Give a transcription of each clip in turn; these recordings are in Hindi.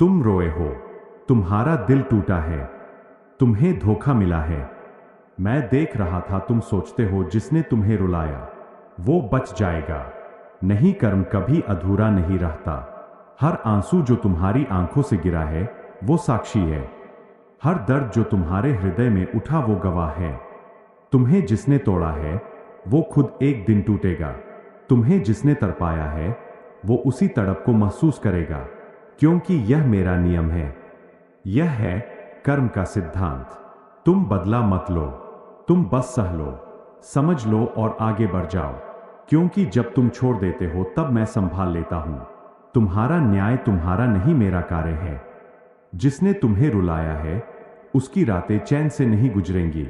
तुम रोए हो, तुम्हारा दिल टूटा है, तुम्हें धोखा मिला है। मैं देख रहा था, तुम सोचते हो जिसने तुम्हें रुलाया वो बच जाएगा। नहीं, कर्म कभी अधूरा नहीं रहता। हर आंसू जो तुम्हारी आंखों से गिरा है वो साक्षी है। हर दर्द जो तुम्हारे हृदय में उठा वो गवाह है। तुम्हें जिसने तोड़ा है वो खुद एक दिन टूटेगा। तुम्हें जिसने तड़पाया है वो उसी तड़प को महसूस करेगा, क्योंकि यह मेरा नियम है। यह है कर्म का सिद्धांत। तुम बदला मत लो, तुम बस सह लो, समझ लो और आगे बढ़ जाओ, क्योंकि जब तुम छोड़ देते हो तब मैं संभाल लेता हूं। तुम्हारा न्याय तुम्हारा नहीं, मेरा कार्य है। जिसने तुम्हें रुलाया है उसकी रातें चैन से नहीं गुजरेंगी।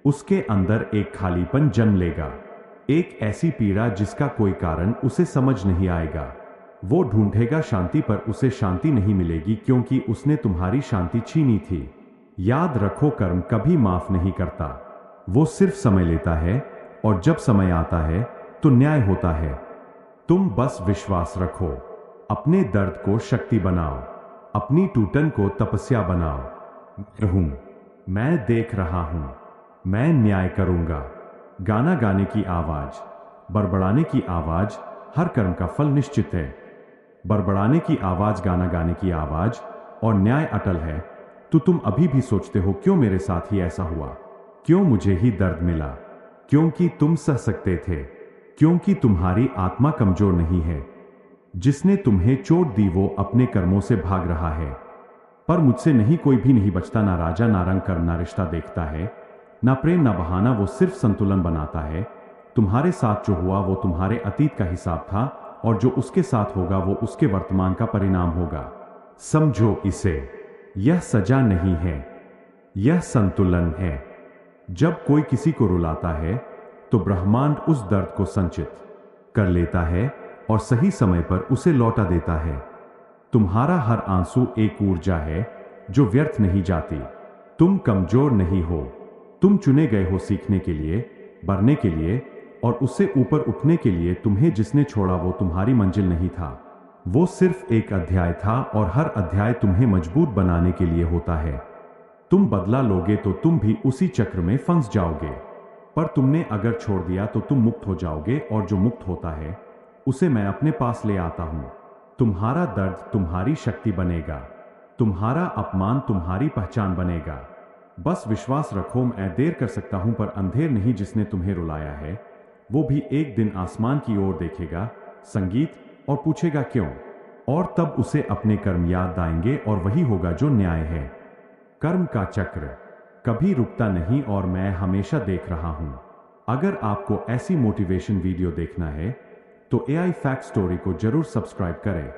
उसके अंदर एक खालीपन जन्म लेगा, एक ऐसी पीड़ा जिसका कोई कारण उसे समझ नहीं आएगा। वो ढूंढेगा शांति पर उसे शांति नहीं मिलेगी, क्योंकि उसने तुम्हारी शांति छीनी थी। याद रखो, कर्म कभी माफ नहीं करता, वो सिर्फ समय लेता है, और जब समय आता है तो न्याय होता है। तुम बस विश्वास रखो, अपने दर्द को शक्ति बनाओ, अपनी टूटन को तपस्या बनाओ। मैं देख रहा हूं, मैं न्याय करूंगा। गाना गाने की आवाज, बड़बड़ाने की आवाज, हर कर्म का फल निश्चित है। बड़बड़ाने की आवाज, गाना गाने की आवाज और न्याय अटल है। तो तुम अभी भी सोचते हो क्यों मेरे साथ ही ऐसा हुआ, क्यों मुझे ही दर्द मिला? क्योंकि तुम सह सकते थे, क्योंकि तुम्हारी आत्मा कमजोर नहीं है। जिसने तुम्हें चोट दी वो अपने कर्मों से भाग रहा है, पर मुझसे नहीं, कोई भी नहीं बचता। ना राजा, ना रंग, कर्म, ना रिश्ता देखता है, ना प्रेम, ना बहाना, वो सिर्फ संतुलन बनाता है। तुम्हारे साथ जो हुआ वो तुम्हारे अतीत का हिसाब था, और जो उसके साथ होगा वो उसके वर्तमान का परिणाम होगा। समझो इसे, यह सजा नहीं है, यह संतुलन है। जब कोई किसी को रुलाता है तो ब्रह्मांड उस दर्द को संचित कर लेता है और सही समय पर उसे लौटा देता है। तुम्हारा हर आंसू एक ऊर्जा है जो व्यर्थ नहीं जाती। तुम कमजोर नहीं हो, तुम चुने गए हो सीखने के लिए, बढ़ने के लिए और उससे ऊपर उठने के लिए। तुम्हें जिसने छोड़ा वो तुम्हारी मंजिल नहीं था, वो सिर्फ एक अध्याय था, और हर अध्याय तुम्हें मजबूत बनाने के लिए होता है। तुम बदला लोगे तो तुम भी उसी चक्र में फंस जाओगे, पर तुमने अगर छोड़ दिया तो तुम मुक्त हो जाओगे, और जो मुक्त होता है उसे मैं अपने पास ले आता हूं। तुम्हारा दर्द तुम्हारी शक्ति बनेगा, तुम्हारा अपमान तुम्हारी पहचान बनेगा। बस विश्वास रखो, मैं देर कर सकता हूं पर अंधेर नहीं। जिसने तुम्हें रुलाया है वो भी एक दिन आसमान की ओर देखेगा, संगीत, और पूछेगा क्यों, और तब उसे अपने कर्म याद आएंगे, और वही होगा जो न्याय है। कर्म का चक्र कभी रुकता नहीं, और मैं हमेशा देख रहा हूं। अगर आपको ऐसी मोटिवेशन वीडियो देखना है तो AI फैक्ट स्टोरी को जरूर सब्सक्राइब करें।